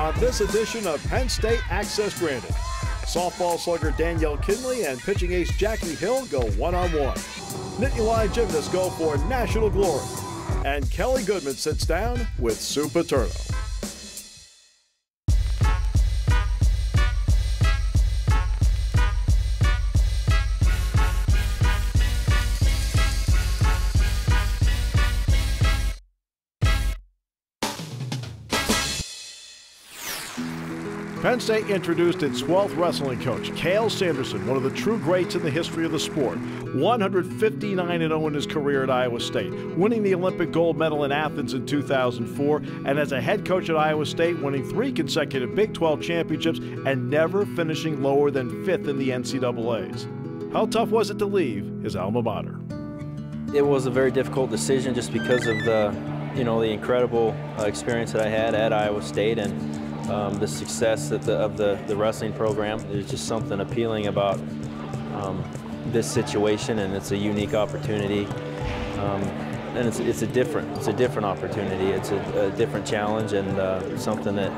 on this edition of Penn State Access Granted. Softball slugger Danielle Kinley and pitching ace Jackie Hill go one-on-one. Nittany Lion gymnasts go for national glory. And Kellie Goodman sits down with Sue Paterno. Penn State introduced its 12th wrestling coach, Cael Sanderson, one of the true greats in the history of the sport. 159-0 in his career at Iowa State, winning the Olympic gold medal in Athens in 2004, and as a head coach at Iowa State, winning 3 consecutive Big 12 championships and never finishing lower than 5th in the NCAAs. How tough was it to leave his alma mater? It was a very difficult decision just because of the incredible experience that I had at Iowa State and the success of the wrestling program. There's just something appealing about this situation, and it's a unique opportunity. And it's a different opportunity. It's a different challenge, and something that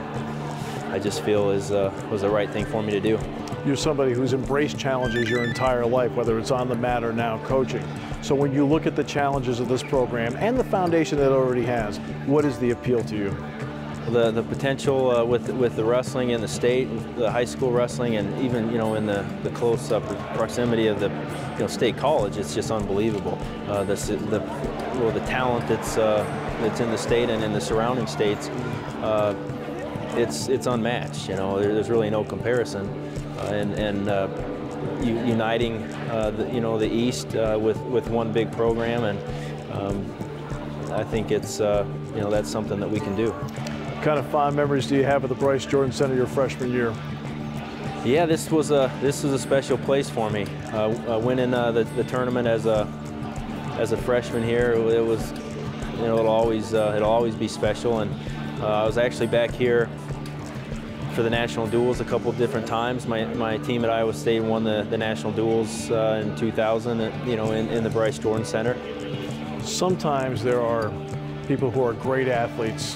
I just feel was the right thing for me to do. You're somebody who's embraced challenges your entire life, whether it's on the mat or now coaching. So when you look at the challenges of this program and the foundation that it already has, what is the appeal to you? The potential with the wrestling in the state, the high school wrestling, and even in the close proximity of the state college, it's just unbelievable. The talent that's in the state and in the surrounding states, it's unmatched. There's really no comparison, uniting the East with one big program, and I think it's that's something that we can do. What kind of fond memories do you have of the Bryce Jordan Center your freshman year? Yeah, this was a special place for me. Winning the tournament as a freshman here, it was it'll always be special. And I was actually back here for the national duels a couple of different times. My team at Iowa State won the national duels in 2000. In the Bryce Jordan Center. Sometimes there are people who are great athletes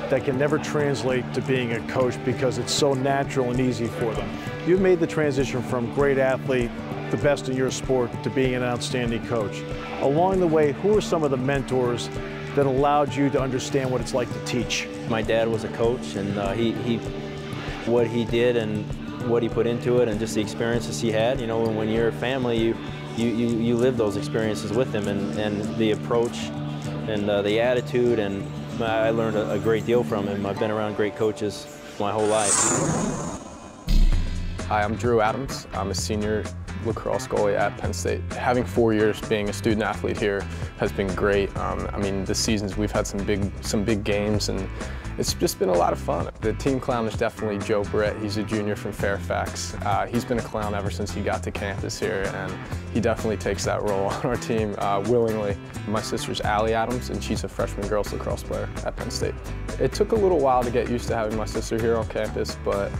that can never translate to being a coach because it's so natural and easy for them. You've made the transition from great athlete, the best in your sport, to being an outstanding coach. Along the way, who are some of the mentors that allowed you to understand what it's like to teach? My dad was a coach, and what he did and what he put into it, and just the experiences he had. When you're a family, you live those experiences with him, and the approach and the attitude, and I learned a great deal from him. I've been around great coaches my whole life. Hi, I'm Drew Adams. I'm a senior lacrosse goalie at Penn State. Having 4 years being a student athlete here has been great. I mean, the seasons we've had some big games, and it's just been a lot of fun. The team clown is definitely Joe Britt. He's a junior from Fairfax. He's been a clown ever since he got to campus here, and he definitely takes that role on our team willingly. My sister's Allie Adams, and she's a freshman girls lacrosse player at Penn State. It took a little while to get used to having my sister here on campus, but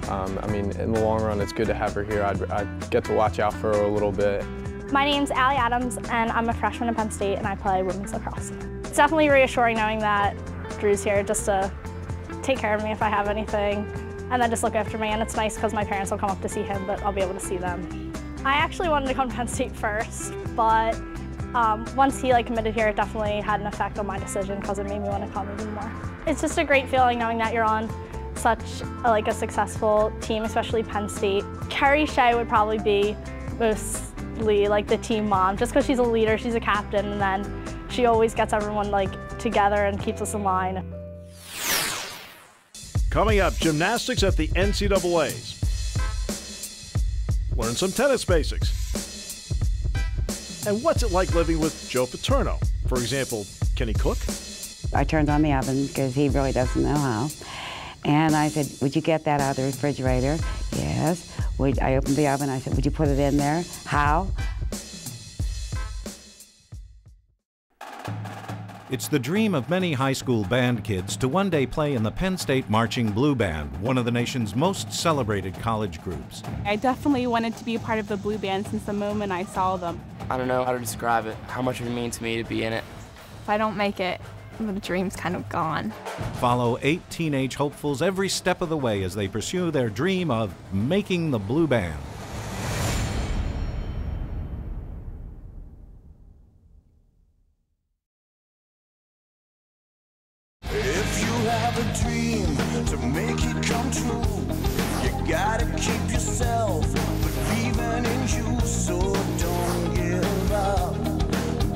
I mean, in the long run, it's good to have her here. I get to watch out for her a little bit. My name's Allie Adams, and I'm a freshman at Penn State, and I play women's lacrosse. It's definitely reassuring knowing that Drew's here just to take care of me if I have anything, and then just look after me. And it's nice because my parents will come up to see him, but I'll be able to see them. I actually wanted to come to Penn State first, but once he committed here, it definitely had an effect on my decision because it made me want to come even more. It's just a great feeling knowing that you're on such a successful team, especially Penn State. Carrie Shea would probably be mostly the team mom, just because she's a leader, she's a captain, and then she always gets everyone together and keeps us in line. Coming up, gymnastics at the NCAAs. Learn some tennis basics. And what's it like living with Joe Paterno? For example, can he cook? I turned on the oven because he really doesn't know how. And I said, would you get that out of the refrigerator? Yes. I opened the oven, I said, would you put it in there? How? It's the dream of many high school band kids to one day play in the Penn State Marching Blue Band, one of the nation's most celebrated college groups. I definitely wanted to be a part of the Blue Band since the moment I saw them. I don't know how to describe it, how much it would mean to me to be in it. If I don't make it, the dream's kind of gone. Follow 8 teenage hopefuls every step of the way as they pursue their dream of making the Blue Band. If you have a dream to make it come true, you gotta keep yourself believing in you. So don't give up,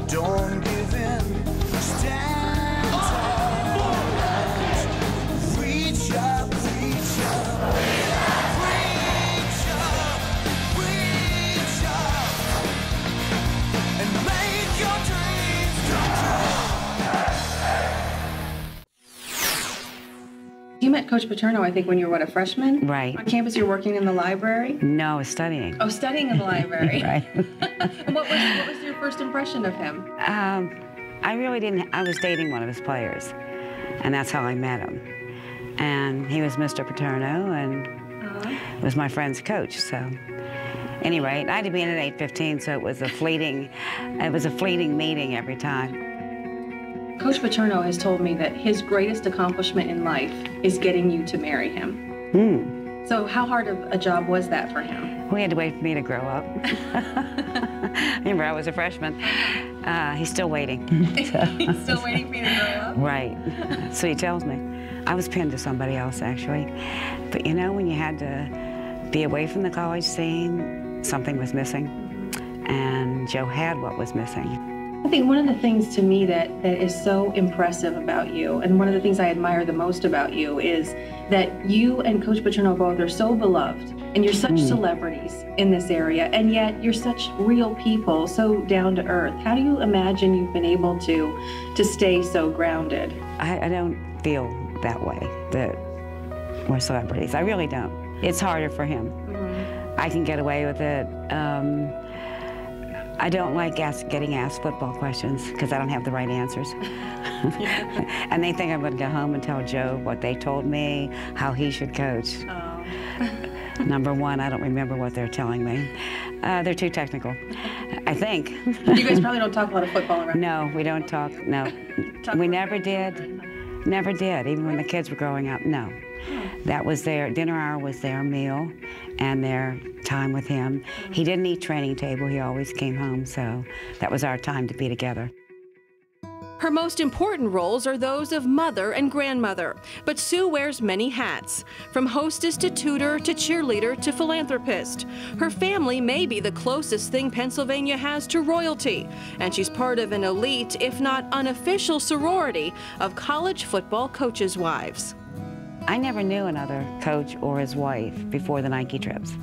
don't give in, stand tall, reach up, reach up, reach up, reach up, and make your dreams come true. You met Coach Paterno, I think, when you were, a freshman? Right. On campus, you're working in the library? No, I was studying. Oh, studying in the library. Right. And what was your first impression of him? I really didn't. I was dating one of his players, and that's how I met him. And he was Mr. Paterno, and was my friend's coach. So, anyway, I had to be in at 8:15, so it was a fleeting meeting every time. Coach Paterno has told me that his greatest accomplishment in life is getting you to marry him. So how hard of a job was that for him? Well, he had to wait for me to grow up. Remember, I was a freshman. He's still waiting. He's still waiting for you to grow up? Right. So he tells me. I was pinned to somebody else, actually. But you know, when you had to be away from the college scene, something was missing. And Joe had what was missing. I think one of the things to me that is so impressive about you, and one of the things I admire the most about you, is that you and Coach Paterno both are so beloved, and you're such celebrities in this area, and yet you're such real people, so down to earth. How do you imagine you've been able to stay so grounded? I don't feel that way, that we're celebrities. I really don't. It's harder for him. I can get away with it. I don't like getting asked football questions because I don't have the right answers. And they think I'm going to go home and tell Joe what they told me, how he should coach. Number one, I don't remember what they're telling me. They're too technical, I think. You guys probably don't talk a lot of football around. No, we don't talk, no. We never did. Never did, even when the kids were growing up, no. That was their, dinner hour was their meal and their time with him. He didn't eat training table, he always came home, so that was our time to be together. Her most important roles are those of mother and grandmother, but Sue wears many hats, from hostess to tutor to cheerleader to philanthropist. Her family may be the closest thing Pennsylvania has to royalty, and she's part of an elite, if not unofficial, sorority of college football coaches' wives. I never knew another coach or his wife before the Nike trips,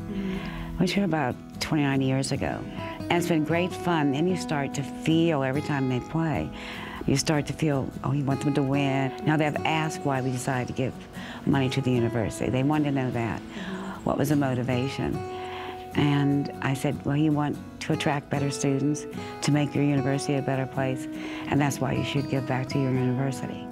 which were about 29 years ago. And it's been great fun. Then you start to feel every time they play, you start to feel, oh, you want them to win. Now they've asked why we decided to give money to the university. They wanted to know that. What was the motivation? And I said, well, you want to attract better students, to make your university a better place, and that's why you should give back to your university.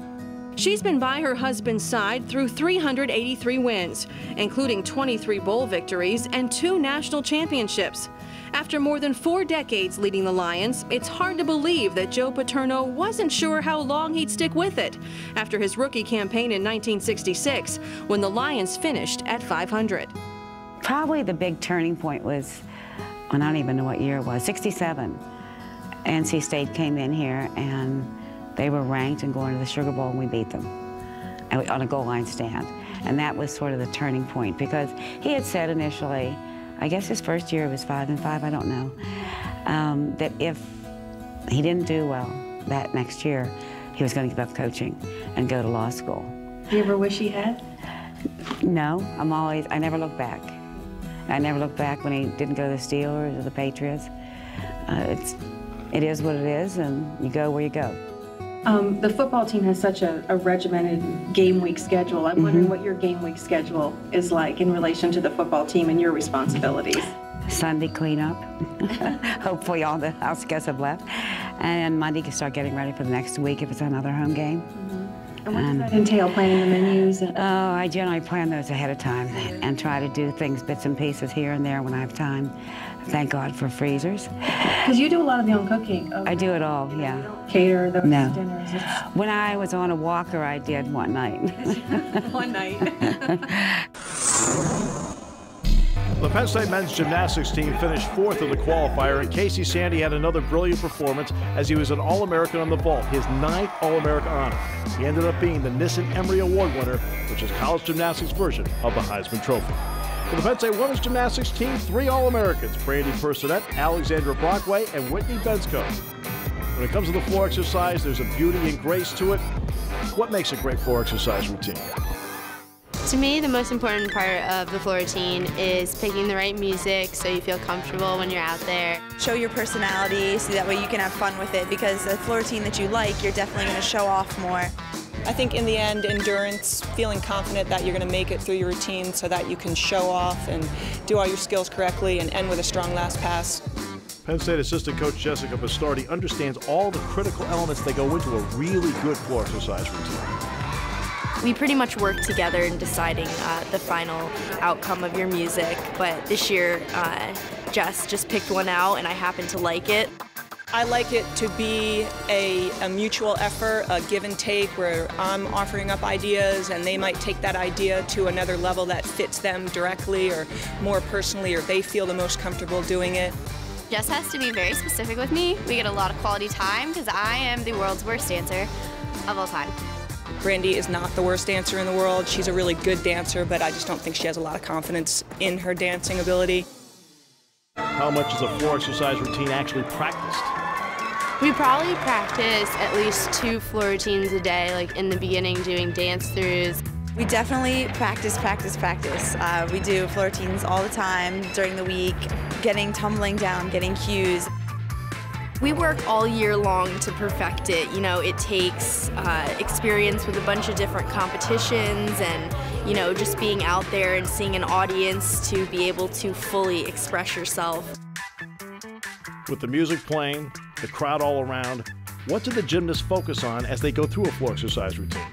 She's been by her husband's side through 383 wins, including 23 bowl victories and 2 national championships. After more than 4 decades leading the Lions, it's hard to believe that Joe Paterno wasn't sure how long he'd stick with it after his rookie campaign in 1966, when the Lions finished at 500. Probably the big turning point was, I don't even know what year it was, 67. NC State came in here and they were ranked and going to the Sugar Bowl, and we beat them on a goal line stand. And that was sort of the turning point, because he had said initially, I guess his first year was 5-5, I don't know, that if he didn't do well that next year, he was going to give up coaching and go to law school. Do you ever wish he had? No, I never look back. I never look back when he didn't go to the Steelers or the Patriots. It is what it is, and you go where you go. The football team has such a regimented game week schedule. I'm wondering what your game week schedule is like in relation to the football team and your responsibilities. Sunday cleanup. Hopefully all the house guests have left. And Monday can start getting ready for the next week if it's another home game. And what does that entail, planning the menus? Oh, I generally plan those ahead of time and try to do things, bits and pieces here and there when I have time. Thank God for freezers. Because you do a lot of your own cooking. I do it all, yeah. You don't cater those No. dinners. When I was on a walker, I did one night. One night. The Penn State men's gymnastics team finished 4th in the qualifier, and Casey Sandy had another brilliant performance as he was an All-American on the vault, his 9th All-American honor. He ended up being the Nissen Emery Award winner, which is college gymnastics version of the Heisman Trophy. For the Penn State women's gymnastics team, 3 All-Americans, Brandy Personette, Alexandra Brockway, and Whitney Bensko. When it comes to the floor exercise, there's a beauty and grace to it. What makes a great floor exercise routine? To me, the most important part of the floor routine is picking the right music so you feel comfortable when you're out there. Show your personality so that way you can have fun with it, because the floor routine that you like, you're definitely going to show off more. I think in the end, endurance, feeling confident that you're going to make it through your routine so that you can show off and do all your skills correctly and end with a strong last pass. Penn State assistant coach Jessica Bastardi understands all the critical elements that go into a really good floor exercise routine. We pretty much work together in deciding the final outcome of your music, but this year Jess just picked one out and I happened to like it. I like it to be a mutual effort, a give and take, where I'm offering up ideas and they might take that idea to another level that fits them directly or more personally, or they feel the most comfortable doing it. Jess has to be very specific with me. We get a lot of quality time because I am the world's worst dancer of all time. Brandy is not the worst dancer in the world. She's a really good dancer, but I just don't think she has a lot of confidence in her dancing ability. How much is a floor exercise routine actually practiced? We probably practice at least 2 floor routines a day, like in the beginning doing dance throughs. We definitely practice. We do floor routines all the time during the week, getting tumbling down, getting cues. We work all year long to perfect it. You know, it takes experience with a bunch of different competitions and, you know, just being out there and seeing an audience to be able to fully express yourself. With the music playing, the crowd all around, what do the gymnasts focus on as they go through a floor exercise routine?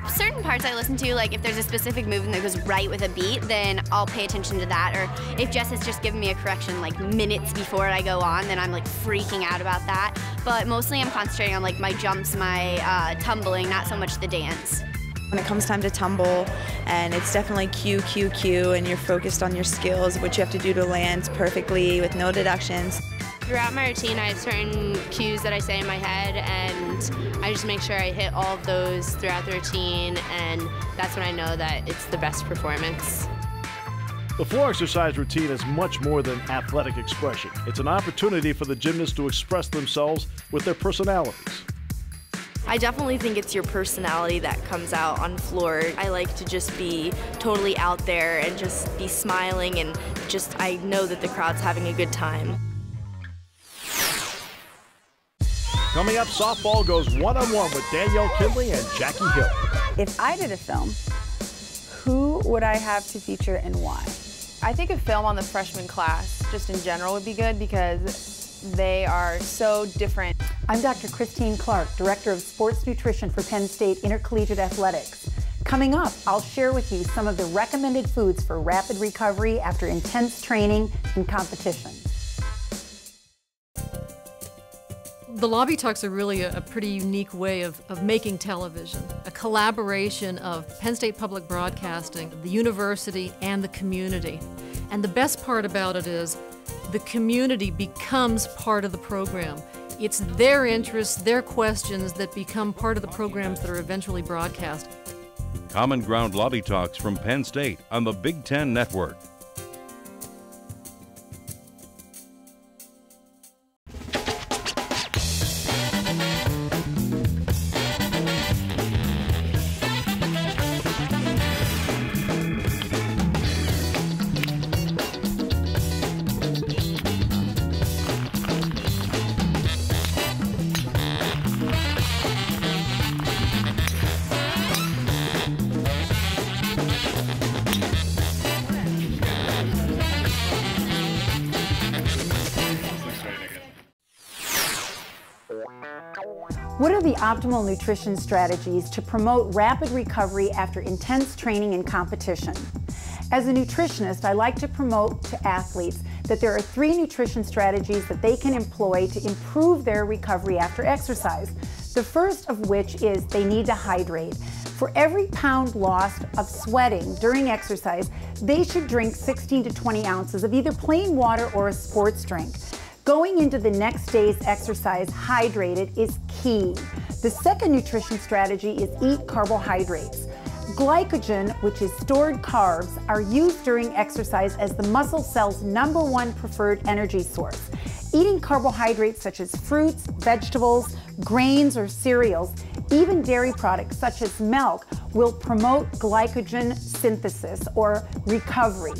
Certain parts I listen to, like if there's a specific movement that goes right with a beat, then I'll pay attention to that. Or if Jess has just given me a correction like minutes before I go on, then I'm like freaking out about that. But mostly I'm concentrating on like my jumps, my tumbling, not so much the dance. When it comes time to tumble, and it's definitely cue, cue, cue, and you're focused on your skills, what you have to do to land perfectly with no deductions. Throughout my routine, I have certain cues that I say in my head, and I just make sure I hit all of those throughout the routine, and that's when I know that it's the best performance. The floor exercise routine is much more than athletic expression. It's an opportunity for the gymnasts to express themselves with their personalities. I definitely think it's your personality that comes out on floor. I like to just be totally out there and just be smiling, and just I know that the crowd's having a good time. Coming up, softball goes one-on-one with Danielle, Kinley, and Jackie Hill. If I did a film, who would I have to feature and why? I think a film on the freshman class, just in general, would be good because they are so different. I'm Dr. Christine Clark, Director of Sports Nutrition for Penn State Intercollegiate Athletics. Coming up, I'll share with you some of the recommended foods for rapid recovery after intense training and competition. The Lobby Talks are really a pretty unique way of making television, a collaboration of Penn State Public Broadcasting, the university, and the community. And the best part about it is the community becomes part of the program. It's their interests, their questions that become part of the programs that are eventually broadcast. Common Ground Lobby Talks from Penn State on the Big Ten Network. What are the optimal nutrition strategies to promote rapid recovery after intense training and competition? As a nutritionist, I like to promote to athletes that there are 3 nutrition strategies that they can employ to improve their recovery after exercise. The first of which is they need to hydrate. For every pound lost of sweating during exercise, they should drink 16 to 20 ounces of either plain water or a sports drink. Going into the next day's exercise hydrated is key. The second nutrition strategy is eat carbohydrates. Glycogen, which is stored carbs, are used during exercise as the muscle cell's #1 preferred energy source. Eating carbohydrates such as fruits, vegetables, grains, or cereals, even dairy products such as milk, will promote glycogen synthesis or recovery.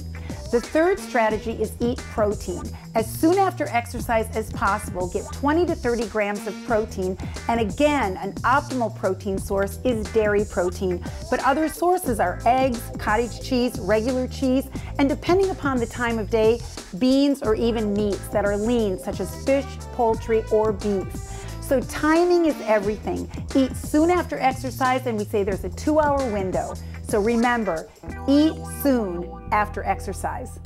The third strategy is eat protein. As soon after exercise as possible, get 20 to 30 grams of protein, and again, an optimal protein source is dairy protein, but other sources are eggs, cottage cheese, regular cheese, and depending upon the time of day, beans or even meats that are lean, such as fish, poultry, or beef. So timing is everything. Eat soon after exercise, and we say there's a 2-hour window. So remember, eat soon after exercise.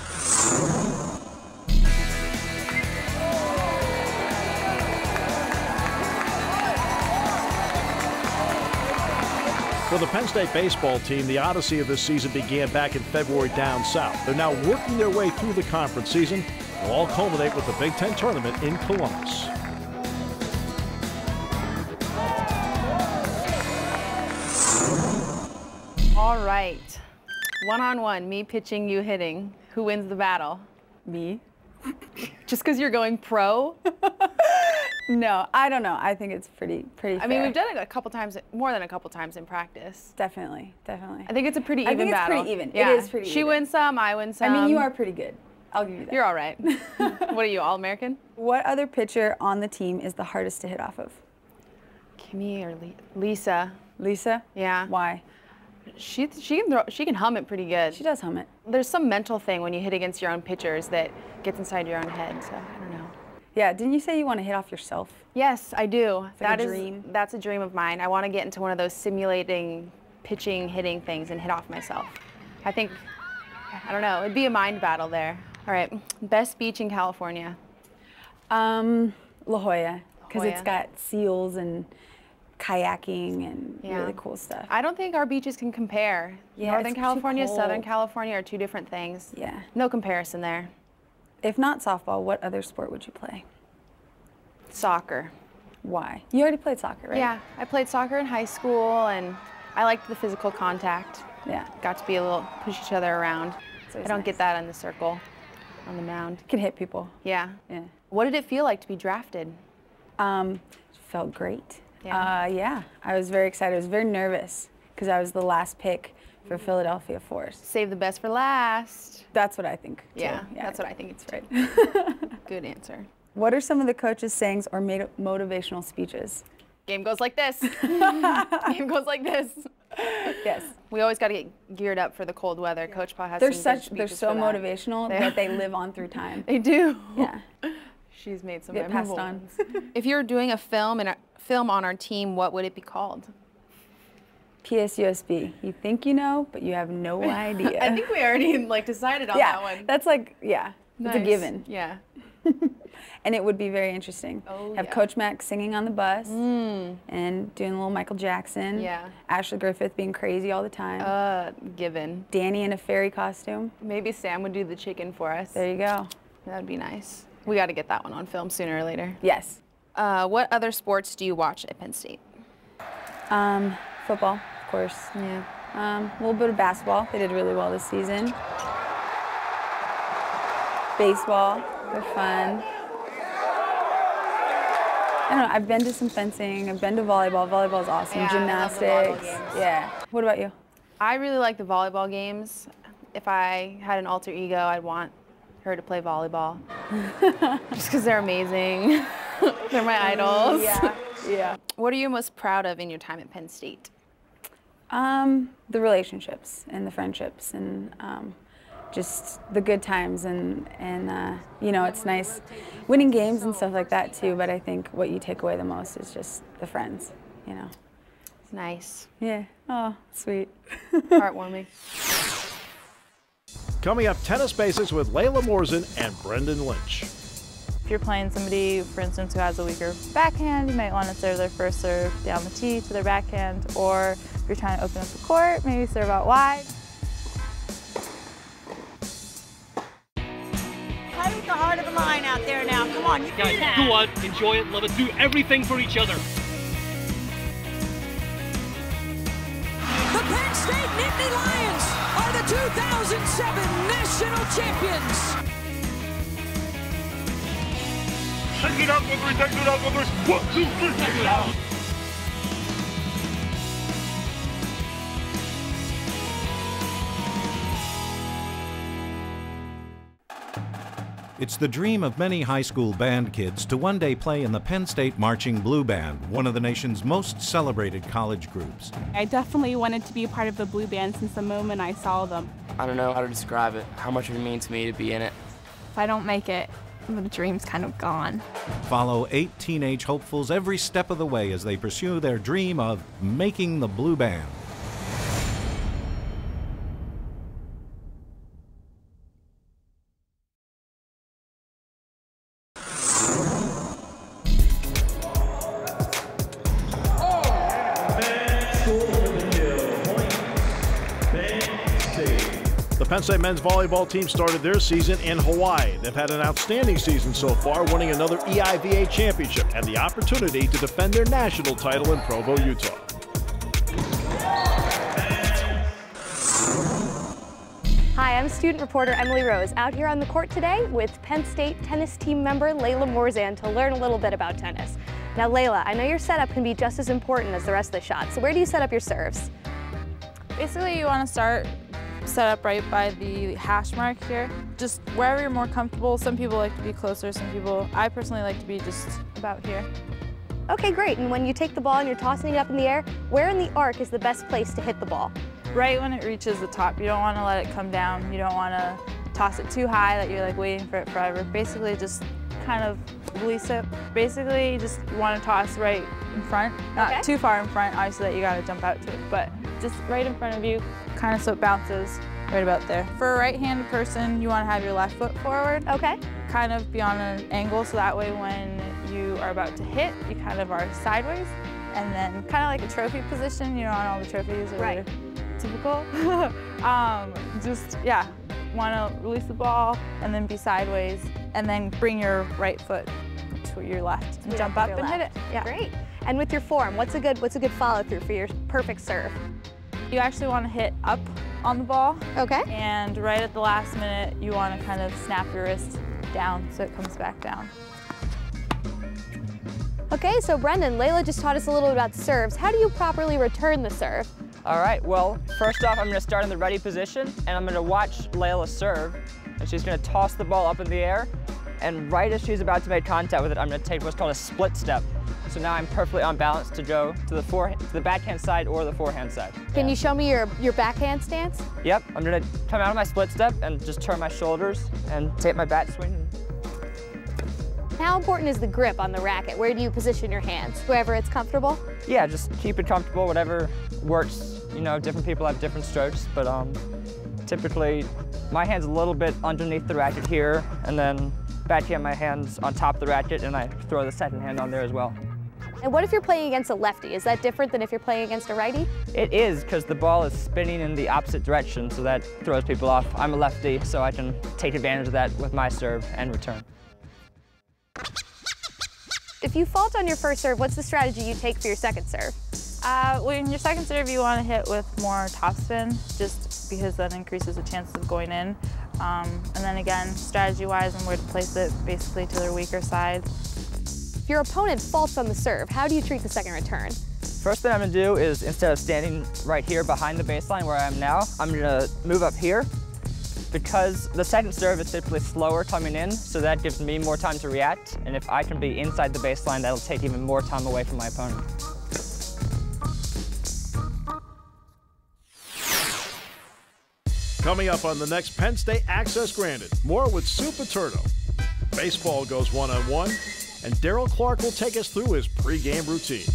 For the Penn State baseball team, the odyssey of this season began back in February down south. They're now working their way through the conference season. It'll all culminate with the Big Ten tournament in Columbus. All right. One-on-one, me pitching, you hitting. Who wins the battle? Me. Just because you're going pro? No, I don't know. I think it's pretty fair. I mean, we've done it a couple times, more than a couple times in practice. Definitely. I think it's a pretty even battle. I think it's pretty even. Yeah. It is pretty even. She wins some, I win some. I mean, you are pretty good. I'll give you that. You're all right. What are you, All-American? What other pitcher on the team is the hardest to hit off of? Kimmy or Lisa. Lisa? Yeah. Why? She can hum it pretty good. She does hum it. There's some mental thing when you hit against your own pitchers that gets inside your own head, so I don't know. Yeah, didn't you say you want to hit off yourself? Yes, I do. It's like a dream. That's a dream of mine. I want to get into one of those simulating pitching, hitting things and hit off myself. I think, I don't know, it'd be a mind battle there. All right, best beach in California? La Jolla, because it's got seals and kayaking and really cool stuff. I don't think our beaches can compare. Yeah, Northern it's California, too cold. Southern California are 2 different things. Yeah. No comparison there. If not softball, what other sport would you play? Soccer. Why? You already played soccer, right? Yeah, I played soccer in high school, and I liked the physical contact. Yeah. Got to be a little, push each other around. So I don't get that in the circle, on the mound. You can hit people. Yeah. Yeah. What did it feel like to be drafted? Felt great. Yeah. Yeah, I was very excited. I was very nervous because I was the last pick for Philadelphia Force. Save the best for last. That's what I think, too. Yeah, that's what I think it's right. Good answer. What are some of the coaches' sayings or motivational speeches? Game goes like this. Game goes like this. Yes. We always got to get geared up for the cold weather. Coach Paul has They're some good so speeches for that. motivational that they live on through time. They do. Yeah. She's made some Get memorable passed on. ones. If you were doing a film on our team, what would it be called? PSUSB. You think you know, but you have no idea. I think we already decided on that one. That's it's a given. Yeah. And it would be very interesting. Have Coach Max singing on the bus and doing a little Michael Jackson. Yeah. Ashley Griffith being crazy all the time. Given. Danny in a fairy costume. Maybe Sam would do the chicken for us. There you go. That would be nice. We got to get that one on film sooner or later. Yes. What other sports do you watch at Penn State? Football, of course. Yeah. A little bit of basketball. They did really well this season. Baseball, they're fun. I don't know, I've been to some fencing, I've been to volleyball. Volleyball's awesome. Yeah, Gymnastics. I love the volleyball games. Yeah. What about you? I really like the volleyball games. If I had an alter ego, I'd want her to play volleyball. Just because they're amazing. They're my idols. Yeah. What are you most proud of in your time at Penn State? The relationships and the friendships and just the good times, and you know, it's nice winning games and stuff like that too, but I think what you take away the most is just the friends, you know. Nice. Yeah. Oh, sweet. Heartwarming. Coming up, tennis basics with Layla Morrison and Brendan Lynch. If you're playing somebody, for instance, who has a weaker backhand, you might want to serve their first serve down the tee to their backhand, or if you're trying to open up the court, maybe serve out wide. Play with the heart of the line out there now. Come on, you can do that. Guys, go out, enjoy it, love it, do everything for each other. The Penn State Nittany Lions are the 2007 national champions. Take it out, Goodman, take it out, Goodman. 1, 2, 3, take it out. It's the dream of many high school band kids to one day play in the Penn State Marching Blue Band, one of the nation's most celebrated college groups. I definitely wanted to be a part of the Blue Band since the moment I saw them. I don't know how to describe it, how much it means to me to be in it. If I don't make it, the dream's kind of gone. Follow 8 teenage hopefuls every step of the way as they pursue their dream of making the Blue Band. The Penn State men's volleyball team started their season in Hawaii. They've had an outstanding season so far, winning another EIVA championship and the opportunity to defend their national title in Provo, Utah. Hi, I'm student reporter Emily Rose, out here on the court today with Penn State tennis team member Layla Morrison to learn a little bit about tennis. Now Layla, I know your setup can be just as important as the rest of the shots, so where do you set up your serves? Basically, you want to start set up right by the hash mark here. Just wherever you're more comfortable. Some people like to be closer, some people, I personally like to be just about here. Okay, great. And when you take the ball and you're tossing it up in the air, where in the arc is the best place to hit the ball? Right when it reaches the top. You don't want to let it come down. You don't want to toss it too high that you're like waiting for it forever. Basically, just kind of release it. Basically, you just want to toss right in front, not too far in front, obviously that you got to jump out to it, but just right in front of you, kind of so it bounces right about there. For a right-handed person, you want to have your left foot forward. Okay. Kind of be on an angle, so that way when you are about to hit, you kind of are sideways, and then kind of like a trophy position, you know, on all the trophies are right. Typical. Just, yeah, want to release the ball and then be sideways, and then bring your right foot to your left and jump up and hit it. Yeah. Great. And with your form, what's a good follow through for your perfect serve? You actually want to hit up on the ball. Okay. And right at the last minute, you want to kind of snap your wrist down so it comes back down. Okay, so Brendan, Layla just taught us a little bit about serves. How do you properly return the serve? All right, well, first off, I'm going to start in the ready position, and I'm going to watch Layla serve, and she's going to toss the ball up in the air, and right as she's about to make contact with it, I'm going to take what's called a split step. So now I'm perfectly on balance to go to the backhand side or the forehand side. Can you show me your backhand stance? Yep, I'm going to come out of my split step and just turn my shoulders and take my bat swing. How important is the grip on the racket? Where do you position your hands? Wherever it's comfortable? Yeah, just keep it comfortable, whatever works. You know, different people have different strokes, but typically my hand's a little bit underneath the racket here, and then backhand my hand's on top of the racket, and I throw the second hand on there as well. And what if you're playing against a lefty? Is that different than if you're playing against a righty? It is, because the ball is spinning in the opposite direction, so that throws people off. I'm a lefty, so I can take advantage of that with my serve and return. If you fault on your first serve, what's the strategy you take for your second serve? Well, in your second serve, you want to hit with more topspin, just because that increases the chances of going in. And then again, strategy-wise, and where to place it, basically to their weaker side. If your opponent faults on the serve, how do you treat the second return? First thing I'm going to do is, instead of standing right here behind the baseline where I am now, I'm going to move up here, because the second serve is typically slower coming in, so that gives me more time to react. And if I can be inside the baseline, that'll take even more time away from my opponent. Coming up on the next Penn State Access Granted, more with Sue Paterno. Baseball goes one-on-one, and Daryl Clark will take us through his pregame routine.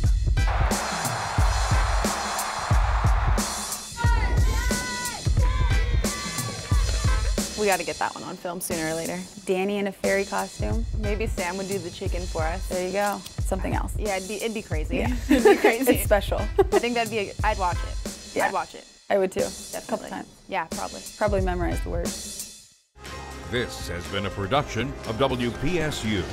We got to get that one on film sooner or later. Danny in a fairy costume. Maybe Sam would do the chicken for us. There you go. Something else. Yeah, it'd be crazy. Yeah. It'd be crazy. It's special. I think that'd be I'd watch it. Yeah. I'd watch it. I would too. Definitely. A couple times. Yeah, probably. Probably memorize the words. This has been a production of WPSU.